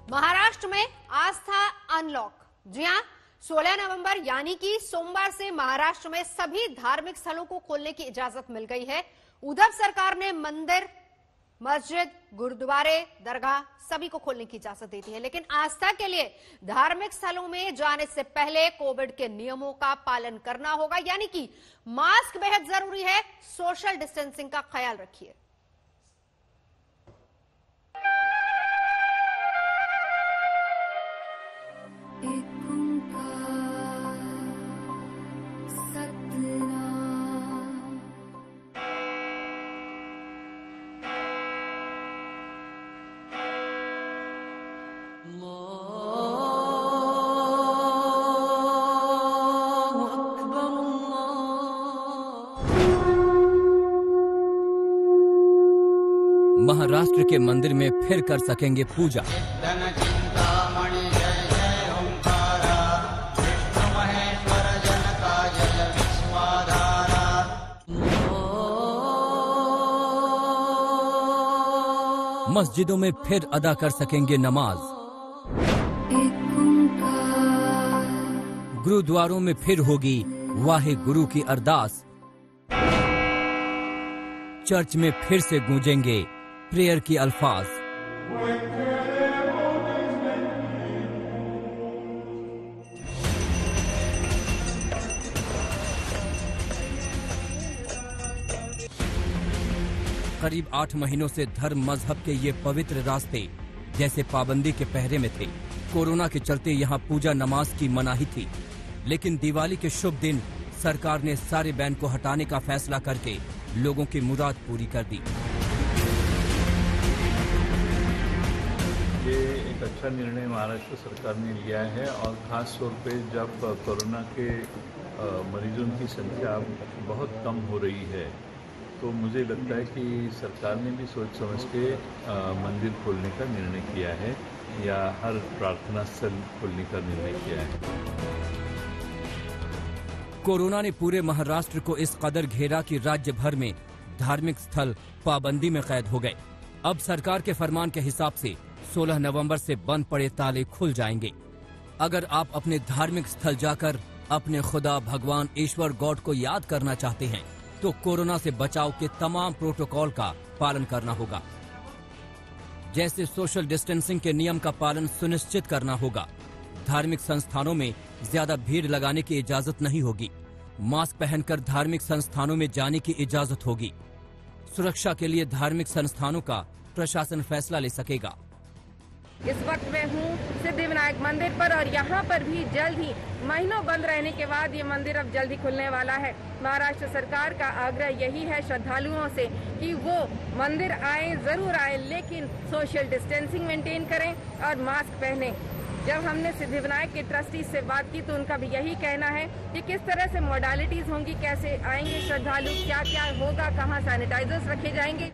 महाराष्ट्र में आस्था अनलॉक। जी हां, 16 नवंबर यानी कि सोमवार से महाराष्ट्र में सभी धार्मिक स्थलों को खोलने की इजाजत मिल गई है। उद्धव सरकार ने मंदिर, मस्जिद, गुरुद्वारे, दरगाह सभी को खोलने की इजाजत दी थी है, लेकिन आस्था के लिए धार्मिक स्थलों में जाने से पहले कोविड के नियमों का पालन करना होगा, यानी कि मास्क बेहद जरूरी है। सोशल डिस्टेंसिंग का ख्याल रखिए। महाराष्ट्र के मंदिर में फिर कर सकेंगे पूजा। मस्जिदों में फिर अदा कर सकेंगे नमाज। गुरुद्वारों में फिर होगी वाहे गुरु की अरदास। चर्च में फिर से गूंजेंगे प्रेयर की अल्फाज। करीब 8 महीनों से धर्म मजहब के ये पवित्र रास्ते जैसे पाबंदी के पहरे में थे। कोरोना के चलते यहाँ पूजा नमाज की मनाही थी, लेकिन दिवाली के शुभ दिन सरकार ने सारे बैन को हटाने का फैसला करके लोगों की मुराद पूरी कर दी। ये एक अच्छा निर्णय महाराष्ट्र सरकार ने लिया है और ख़ास तौर पे जब कोरोना के मरीजों की संख्या बहुत कम हो रही है, तो मुझे लगता है कि सरकार ने भी सोच समझ के मंदिर खोलने का निर्णय किया है या हर प्रार्थना स्थल खोलने का निर्णय किया है। कोरोना ने पूरे महाराष्ट्र को इस कदर घेरा कि राज्य भर में धार्मिक स्थल पाबंदी में कैद हो गए। अब सरकार के फरमान के हिसाब से 16 नवंबर से बंद पड़े ताले खुल जाएंगे। अगर आप अपने धार्मिक स्थल जाकर अपने खुदा, भगवान, ईश्वर, गॉड को याद करना चाहते हैं तो कोरोना से बचाव के तमाम प्रोटोकॉल का पालन करना होगा। जैसे सोशल डिस्टेंसिंग के नियम का पालन सुनिश्चित करना होगा। धार्मिक संस्थानों में ज्यादा भीड़ लगाने की इजाजत नहीं होगी। मास्क पहनकर धार्मिक संस्थानों में जाने की इजाजत होगी। सुरक्षा के लिए धार्मिक संस्थानों का प्रशासन फैसला ले सकेगा। इस वक्त मैं हूँ सिद्धिविनायक मंदिर पर और यहाँ पर भी जल्द ही महीनों बंद रहने के बाद ये मंदिर अब जल्द ही खुलने वाला है। महाराष्ट्र सरकार का आग्रह यही है श्रद्धालुओं से कि वो मंदिर आए, जरूर आए, लेकिन सोशल डिस्टेंसिंग मेंटेन करें और मास्क पहने। जब हमने सिद्धिविनायक के ट्रस्टी से बात की तो उनका भी यही कहना है कि किस तरह से मॉडलिटीज होंगी, कैसे आएंगे श्रद्धालु, क्या क्या होगा, कहाँ सैनिटाइजर्स रखे जाएंगे।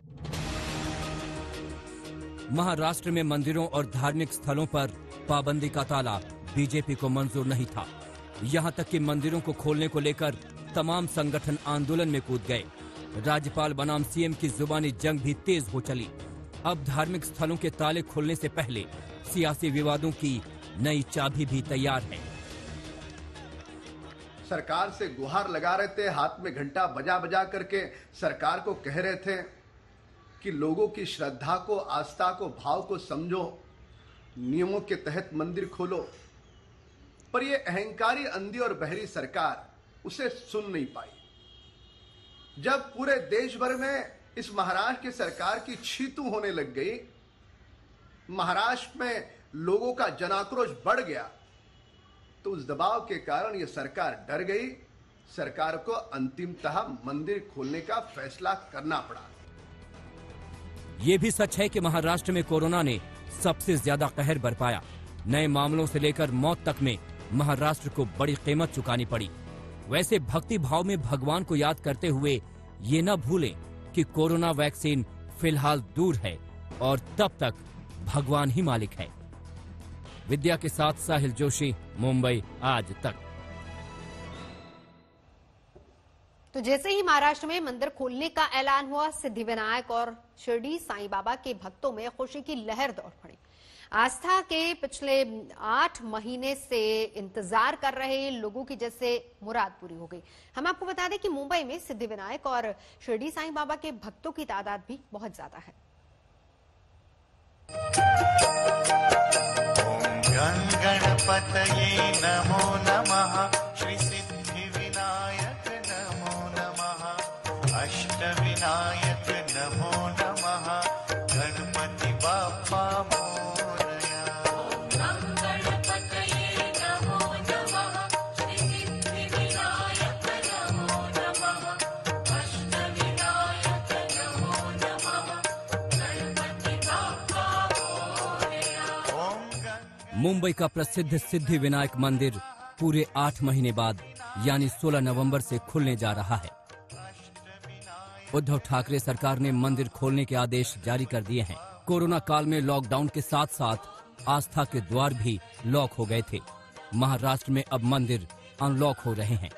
महाराष्ट्र में मंदिरों और धार्मिक स्थलों पर पाबंदी का ताला बीजेपी को मंजूर नहीं था। यहां तक कि मंदिरों को खोलने को लेकर तमाम संगठन आंदोलन में कूद गए। राज्यपाल बनाम सीएम की जुबानी जंग भी तेज हो चली। अब धार्मिक स्थलों के ताले खोलने से पहले सियासी विवादों की नई चाबी भी तैयार है। सरकार से गुहार लगा रहे थे, हाथ में घंटा बजा बजा करके सरकार को कह रहे थे कि लोगों की श्रद्धा को, आस्था को, भाव को समझो, नियमों के तहत मंदिर खोलो। पर ये अहंकारी, अंधी और बहरी सरकार उसे सुन नहीं पाई। जब पूरे देश भर में इस महाराष्ट्र की सरकार की छीतू होने लग गई, महाराष्ट्र में लोगों का जनाक्रोश बढ़ गया, तो उस दबाव के कारण ये सरकार डर गई। सरकार को अंतिमतः मंदिर खोलने का फैसला करना पड़ा। ये भी सच है कि महाराष्ट्र में कोरोना ने सबसे ज्यादा कहर बरपाया। नए मामलों से लेकर मौत तक में महाराष्ट्र को बड़ी कीमत चुकानी पड़ी। वैसे भक्ति भाव में भगवान को याद करते हुए ये न भूलें कि कोरोना वैक्सीन फिलहाल दूर है और तब तक भगवान ही मालिक है। विद्या के साथ साहिल जोशी, मुंबई आज तक। तो जैसे ही महाराष्ट्र में मंदिर खोलने का ऐलान हुआ, सिद्धिविनायक और शिरडी साईं बाबा के भक्तों में खुशी की लहर दौड़ पड़ी। आस्था के पिछले 8 महीने से इंतजार कर रहे लोगों की जैसे मुराद पूरी हो गई। हम आपको बता दें कि मुंबई में सिद्धिविनायक और शिरडी साईं बाबा के भक्तों की तादाद भी बहुत ज्यादा है। ओम गणपतये नमो नमः, श्री सिद्धिविनायक नमो नमः, अष्टविनायक नमो नमः, गणपति बाप्पा मोरया। ओम गणपतये नमो नमः, श्री सिद्धिविनायक नमो नमः, अष्टविनायक नमो नमः, गणपति बाप्पा मोरया। ओम मुंबई का प्रसिद्ध सिद्धिविनायक मंदिर पूरे 8 महीने बाद यानी 16 नवंबर से खुलने जा रहा है। उद्धव ठाकरे सरकार ने मंदिर खोलने के आदेश जारी कर दिए हैं। कोरोना काल में लॉकडाउन के साथ साथ आस्था के द्वार भी लॉक हो गए थे। महाराष्ट्र में अब मंदिर अनलॉक हो रहे हैं।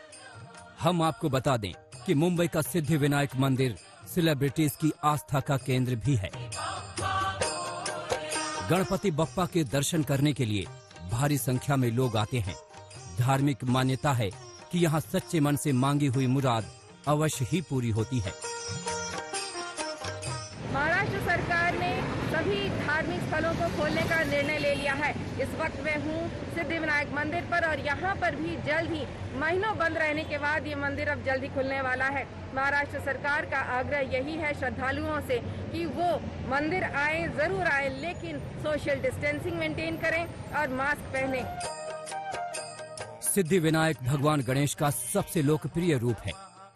हम आपको बता दें कि मुंबई का सिद्धिविनायक मंदिर सेलिब्रिटीज की आस्था का केंद्र भी है। गणपति बप्पा के दर्शन करने के लिए भारी संख्या में लोग आते हैं। धार्मिक मान्यता है कि यहाँ सच्चे मन से मांगी हुई मुराद अवश्य ही पूरी होती है। महाराष्ट्र सरकार ने सभी धार्मिक स्थलों को खोलने का निर्णय ले लिया है। इस वक्त मैं हूँ सिद्धिविनायक मंदिर पर और यहाँ पर भी जल्द ही महीनों बंद रहने के बाद ये मंदिर अब जल्द ही खुलने वाला है। महाराष्ट्र सरकार का आग्रह यही है श्रद्धालुओं से कि वो मंदिर आए, जरूर आए, लेकिन सोशल डिस्टेंसिंग मेंटेन करें और मास्क पहने। सिद्धिविनायक भगवान गणेश का सबसे लोकप्रिय रूप है।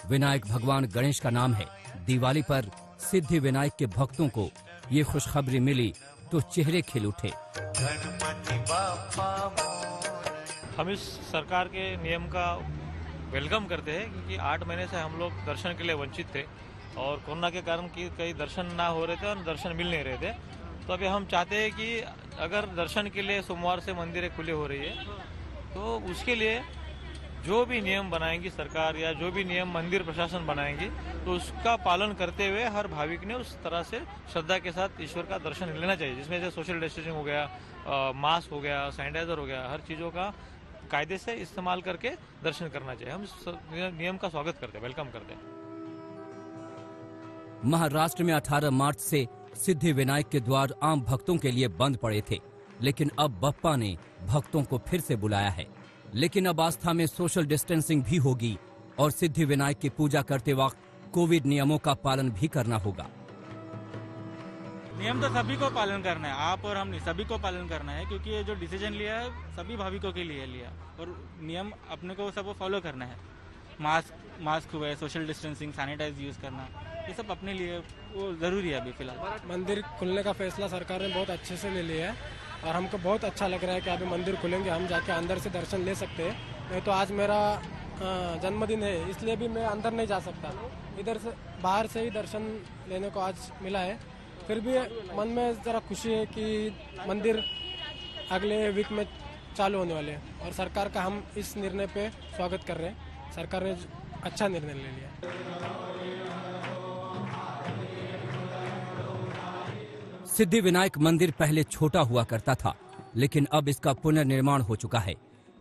विनायक भगवान गणेश का नाम है। दिवाली पर सिद्धिविनायक के भक्तों को ये खुशखबरी मिली तो चेहरे खिल उठे। गणपति बाप्पा मोरया। हम इस सरकार के नियम का वेलकम करते हैं क्योंकि 8 महीने से हम लोग दर्शन के लिए वंचित थे और कोरोना के कारण कि कई दर्शन ना हो रहे थे और दर्शन मिल नहीं रहे थे। तो अभी हम चाहते हैं कि अगर दर्शन के लिए सोमवार से मंदिरें खुले हो रही है तो उसके लिए जो भी नियम बनाएंगी सरकार या जो भी नियम मंदिर प्रशासन बनाएंगी तो उसका पालन करते हुए हर भाविक ने उस तरह से श्रद्धा के साथ ईश्वर का दर्शन लेना चाहिए, जिसमें से सोशल डिस्टेंसिंग हो गया, मास्क हो गया, सैनिटाइजर हो गया, हर चीज़ों का कायदे से इस्तेमाल करके दर्शन करना चाहिए। हम नियम का स्वागत करते हैं, वेलकम करते हैं। महाराष्ट्र में 18 मार्च से सिद्धिविनायक के द्वार आम भक्तों के लिए बंद पड़े थे, लेकिन अब बप्पा ने भक्तों को फिर से बुलाया है। लेकिन अब आस्था में सोशल डिस्टेंसिंग भी होगी और सिद्धिविनायक की पूजा करते वक्त कोविड नियमों का पालन भी करना होगा। नियम तो सभी को पालन करना है, आप और हम नहीं, सभी को पालन करना है क्योंकि ये जो डिसीजन लिया है सभी भाविकों के लिए लिया और नियम अपने को सबको फॉलो करना है। मास्क हुआ है, सोशल डिस्टेंसिंग, सैनिटाइज यूज करना, ये सब अपने लिए वो जरूरी है अभी फिलहाल। मंदिर खुलने का फैसला सरकार ने बहुत अच्छे से ले लिया है और हमको बहुत अच्छा लग रहा है कि अभी मंदिर खुलेंगे, हम जाके अंदर से दर्शन ले सकते हैं। नहीं तो आज मेरा जन्मदिन है, इसलिए भी मैं अंदर नहीं जा सकता, इधर से बाहर से ही दर्शन लेने को आज मिला है। फिर भी मन में ज़रा खुशी है कि मंदिर अगले वीक में चालू होने वाले हैं और सरकार का हम इस निर्णय पे स्वागत कर रहे हैं। सरकार ने अच्छा निर्णय ले लिया। सिद्धिविनायक मंदिर पहले छोटा हुआ करता था, लेकिन अब इसका पुनर्निर्माण हो चुका है।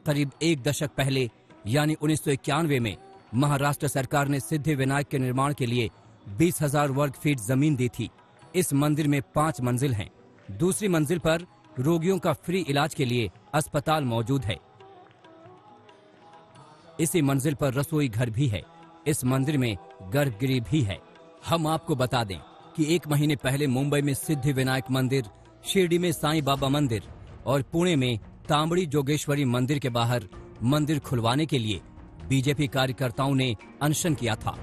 करीब 1 दशक पहले यानी 1991 में महाराष्ट्र सरकार ने सिद्धिविनायक के निर्माण के लिए 20,000 वर्ग फीट जमीन दी थी। इस मंदिर में 5 मंजिल हैं। दूसरी मंजिल पर रोगियों का फ्री इलाज के लिए अस्पताल मौजूद है। इसी मंजिल पर रसोई घर भी है। इस मंदिर में गर्भगृह भी है। हम आपको बता दें कि 1 महीने पहले मुंबई में सिद्धिविनायक मंदिर, शिरडी में साईं बाबा मंदिर और पुणे में तांबड़ी जोगेश्वरी मंदिर के बाहर मंदिर खुलवाने के लिए बीजेपी कार्यकर्ताओं ने अनशन किया था।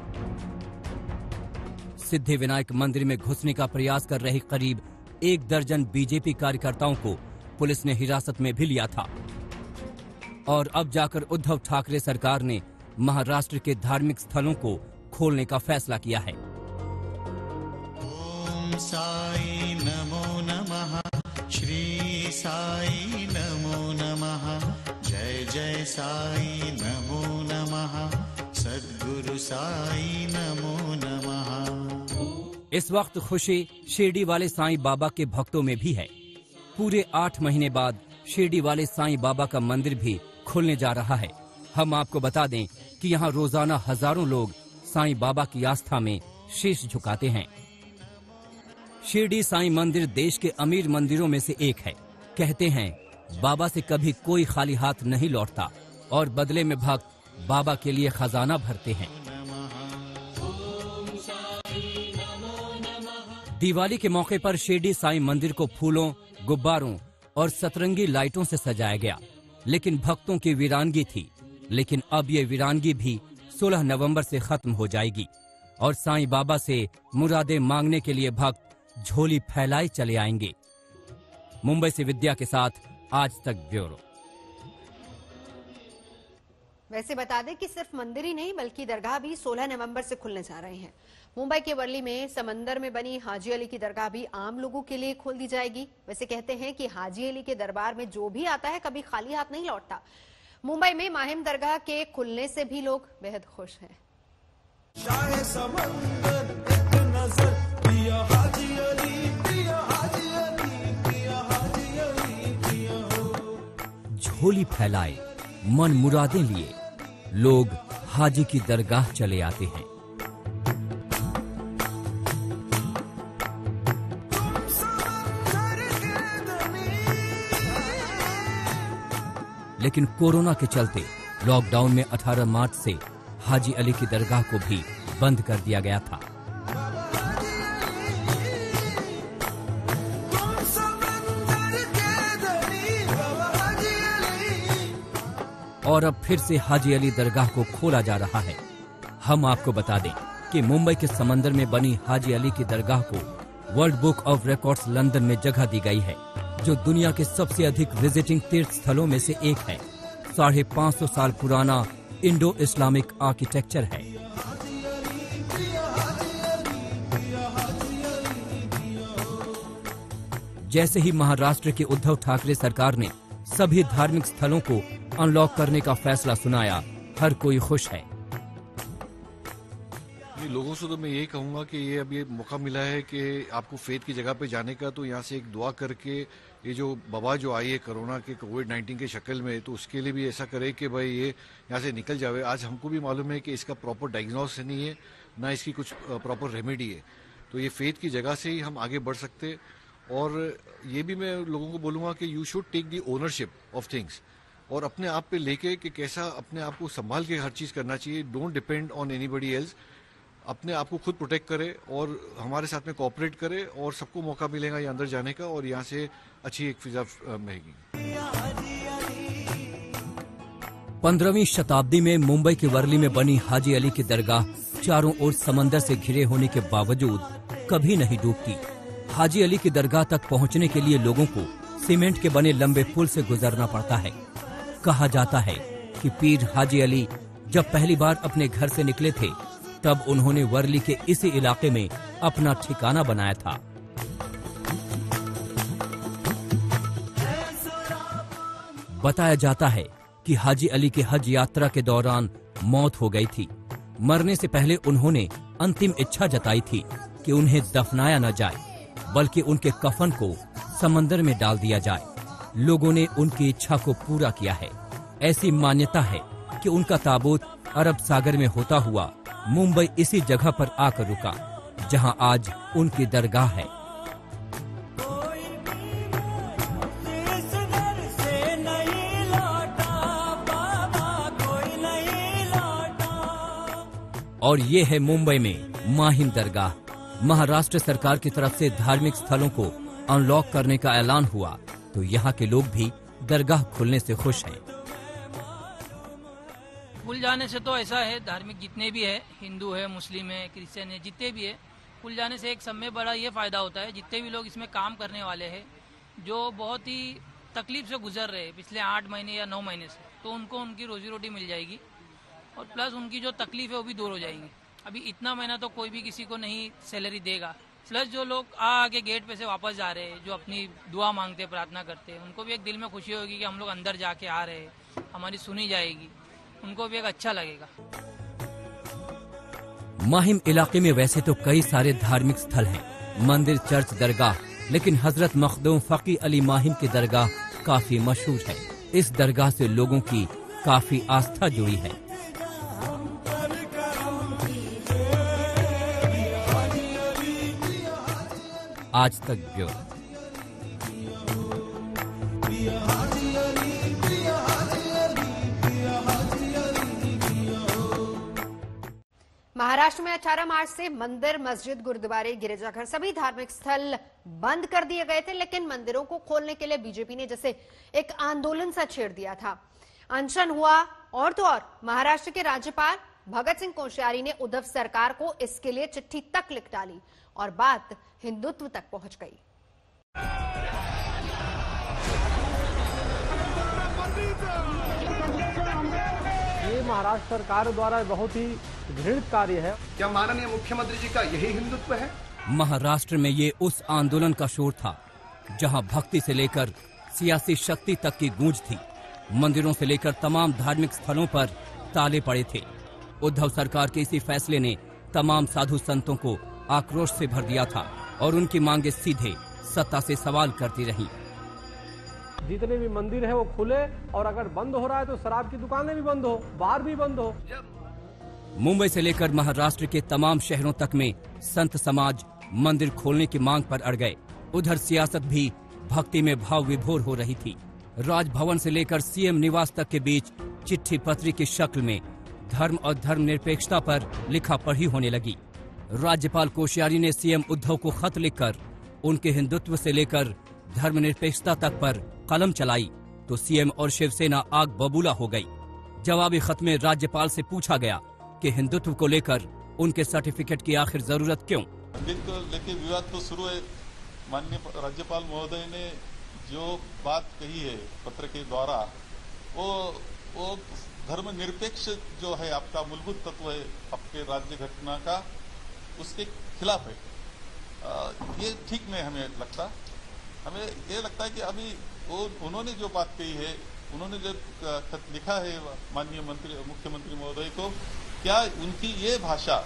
सिद्धिविनायक मंदिर में घुसने का प्रयास कर रहे करीब 1 दर्जन बीजेपी कार्यकर्ताओं को पुलिस ने हिरासत में भी लिया था। और अब जाकर उद्धव ठाकरे सरकार ने महाराष्ट्र के धार्मिक स्थलों को खोलने का फैसला किया है। ओम साई नमो नमः, श्री साई नमो नमः, जय जय साई नमो नमः, सद्गुरु साई नमो नमः। इस वक्त खुशी शिरडी वाले साईं बाबा के भक्तों में भी है। पूरे 8 महीने बाद शिरडी वाले साईं बाबा का मंदिर भी खुलने जा रहा है। हम आपको बता दें कि यहाँ रोजाना हजारों लोग साईं बाबा की आस्था में शीश झुकाते हैं। शिरडी साईं मंदिर देश के अमीर मंदिरों में से एक है। कहते हैं बाबा से कभी कोई खाली हाथ नहीं लौटता और बदले में भक्त बाबा के लिए खजाना भरते हैं। दिवाली के मौके पर शिरडी साईं मंदिर को फूलों, गुब्बारों और सतरंगी लाइटों से सजाया गया, लेकिन भक्तों की वीरानगी थी। लेकिन अब ये वीरानगी भी 16 नवंबर से खत्म हो जाएगी और साईं बाबा से मुरादें मांगने के लिए भक्त झोली फैलाए चले आएंगे। मुंबई से विद्या के साथ आज तक ब्यूरो। वैसे बता दें कि सिर्फ मंदिर ही नहीं बल्कि दरगाह भी 16 नवंबर से खुलने जा रहे हैं। मुंबई के वर्ली में समंदर में बनी हाजी अली की दरगाह भी आम लोगों के लिए खोल दी जाएगी। वैसे कहते हैं कि हाजी अली के दरबार में जो भी आता है कभी खाली हाथ नहीं लौटता। मुंबई में माहिम दरगाह के खुलने से भी लोग बेहद खुश हैं। झोली फैलाए मन मुरादें लिए लोग हाजी की दरगाह चले आते हैं। लेकिन कोरोना के चलते लॉकडाउन में 18 मार्च से हाजी अली की दरगाह को भी बंद कर दिया गया था। और अब फिर से हाजी अली दरगाह को खोला जा रहा है। हम आपको बता दें कि मुंबई के समंदर में बनी हाजी अली की दरगाह को world book of records London में जगह दी गई है, जो दुनिया के सबसे अधिक विजिटिंग तीर्थ स्थलों में से एक है। 550 साल पुराना इंडो इस्लामिक आर्किटेक्चर है। जैसे ही महाराष्ट्र के उद्धव ठाकरे सरकार ने सभी धार्मिक स्थलों को अनलॉक करने का फैसला सुनाया, हर कोई खुश है। लोगों से तो मैं यही कहूंगा कि ये अब ये मौका मिला है कि आपको फेथ की जगह पे जाने का, तो यहाँ से एक दुआ करके ये जो वबा जो आई है कोरोना के कोविड-19 के शक्ल में, तो उसके लिए भी ऐसा करे कि भाई ये यहाँ से निकल जावे। आज हमको भी मालूम है कि इसका प्रॉपर डायग्नोस नहीं है, ना इसकी कुछ प्रॉपर रेमेडी है, तो ये फेथ की जगह से ही हम आगे बढ़ सकते। और ये भी मैं लोगों को बोलूँगा कि you should take the ownership of things और अपने आप पे लेके कि कैसा अपने आप को संभाल के हर चीज़ करना चाहिए। Don't depend on anybody else. अपने आप को खुद प्रोटेक्ट करे और हमारे साथ में कोऑपरेट करे और सबको मौका मिलेगा यहाँ अंदर जाने का और यहाँ से अच्छी एक फिजा रहेगी। 15वीं शताब्दी में मुंबई के वर्ली में बनी हाजी अली की दरगाह चारों ओर समंदर से घिरे होने के बावजूद कभी नहीं डूबती। हाजी अली की दरगाह तक पहुंचने के लिए लोगों को सीमेंट के बने लंबे पुल से गुजरना पड़ता है। कहा जाता है कि पीर हाजी अली जब पहली बार अपने घर से निकले थे तब उन्होंने वर्ली के इसी इलाके में अपना ठिकाना बनाया था। बताया जाता है कि हाजी अली के हज यात्रा के दौरान मौत हो गई थी। मरने से पहले उन्होंने अंतिम इच्छा जताई थी कि उन्हें दफनाया न जाए बल्कि उनके कफन को समंदर में डाल दिया जाए। लोगों ने उनकी इच्छा को पूरा किया है। ऐसी मान्यता है कि उनका ताबूत अरब सागर में होता हुआ मुंबई इसी जगह पर आकर रुका जहां आज उनकी दरगाह है। और ये है मुंबई में माहिम दरगाह। महाराष्ट्र सरकार की तरफ से धार्मिक स्थलों को अनलॉक करने का ऐलान हुआ तो यहाँ के लोग भी दरगाह खुलने से खुश हैं। खुल जाने से तो ऐसा है, धार्मिक जितने भी है, हिंदू है, मुस्लिम है, क्रिश्चियन है, जितने भी है, खुल जाने से एक सब में बड़ा ये फायदा होता है, जितने भी लोग इसमें काम करने वाले हैं जो बहुत ही तकलीफ से गुजर रहे हैं पिछले 8 महीने या 9 महीने से, तो उनको उनकी रोजी रोटी मिल जाएगी और प्लस उनकी जो तकलीफ है वो भी दूर हो जाएगी। अभी इतना महीना तो कोई भी किसी को नहीं सैलरी देगा, प्लस जो लोग आके गेट पे से वापस जा रहे हैं, जो अपनी दुआ मांगते प्रार्थना करते हैं, उनको भी एक दिल में खुशी होगी कि हम लोग अंदर जाके आ रहे हैं, हमारी सुनी जाएगी, उनको भी एक अच्छा लगेगा। माहिम इलाके में वैसे तो कई सारे धार्मिक स्थल हैं, मंदिर, चर्च, दरगाह लेकिन हजरत मखदूम फकी अली माहिम की दरगाह काफी मशहूर है। इस दरगाह से लोगों की काफी आस्था जुड़ी है। आज तक ब्यूरो। महाराष्ट्र में 18 मार्च से मंदिर, मस्जिद, गुरुद्वारे, गिरजाघर सभी धार्मिक स्थल बंद कर दिए गए थे, लेकिन मंदिरों को खोलने के लिए बीजेपी ने जैसे एक आंदोलन सा छेड़ दिया था। अनशन हुआ और तो और महाराष्ट्र के राज्यपाल भगत सिंह कोश्यारी ने उद्धव सरकार को इसके लिए चिट्ठी तक लिख डाली और बात हिंदुत्व तक पहुंच गई। ये महाराष्ट्र सरकार द्वारा बहुत ही घृणित कार्य है। क्या माननीय मुख्यमंत्री जी का यही हिंदुत्व है? महाराष्ट्र में ये उस आंदोलन का शोर था जहां भक्ति से लेकर सियासी शक्ति तक की गूंज थी। मंदिरों से लेकर तमाम धार्मिक स्थलों पर ताले पड़े थे। उद्धव सरकार के इसी फैसले ने तमाम साधु संतों को आक्रोश से भर दिया था और उनकी मांगे सीधे सत्ता से सवाल करती रहीं। जितने भी मंदिर है वो खुले, और अगर बंद हो रहा है तो शराब की दुकानें भी बंद हो, बार भी बंद हो। मुंबई से लेकर महाराष्ट्र के तमाम शहरों तक में संत समाज मंदिर खोलने की मांग पर अड़ गए। उधर सियासत भी भक्ति में भाव विभोर हो रही थी। राजभवन से लेकर सीएम निवास तक के बीच चिट्ठी पत्री की शक्ल में धर्म और धर्मनिरपेक्षता पर लिखा पढ़ी होने लगी। राज्यपाल कोश्यारी ने सीएम उद्धव को खत लिखकर उनके हिंदुत्व से लेकर धर्मनिरपेक्षता तक पर कलम चलाई तो सीएम और शिवसेना आग बबूला हो गई। जवाबी खत में राज्यपाल से पूछा गया कि हिंदुत्व को लेकर उनके सर्टिफिकेट की आखिर जरूरत क्यों? लेकिन विवाद तो शुरू है। माननीय राज्यपाल महोदय ने जो बात कही है पत्र के द्वारा, वो धर्मनिरपेक्ष जो है आपका मूलभूत तत्व है आपके राज्य घटना का, उसके खिलाफ है। ये ठीक नहीं हमें लगता। हमें ये लगता है कि अभी उन्होंने जो बात कही है, उन्होंने जो खत लिखा है माननीय मुख्यमंत्री महोदय को, क्या उनकी ये भाषा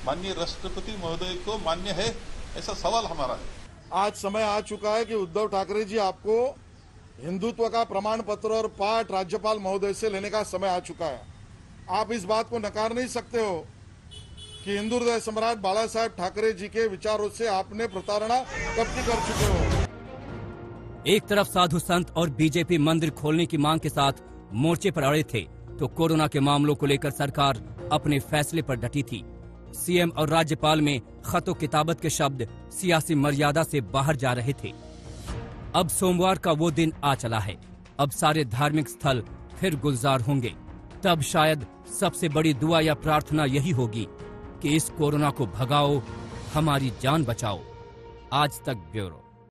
माननीय राष्ट्रपति महोदय को मान्य है? ऐसा सवाल हमारा है। आज समय आ चुका है कि उद्धव ठाकरे जी आपको हिंदुत्व का प्रमाण पत्र और पाठ राज्यपाल महोदय से लेने का समय आ चुका है। आप इस बात को नकार नहीं सकते हो कि हिंदू हृदय सम्राट बाला साहेब ठाकरे जी के विचारों से आपने प्रताड़ना कब की कर चुके हो। एक तरफ साधु संत और बीजेपी मंदिर खोलने की मांग के साथ मोर्चे पर अड़े थे, तो कोरोना के मामलों को लेकर सरकार अपने फैसले पर डटी थी। सीएम और राज्यपाल में खतो किताबत के शब्द सियासी मर्यादा से बाहर जा रहे थे। अब सोमवार का वो दिन आ चला है। अब सारे धार्मिक स्थल फिर गुलजार होंगे। तब शायद सबसे बड़ी दुआ या प्रार्थना यही होगी कि इस कोरोना को भगाओ, हमारी जान बचाओ। आज तक ब्यूरो।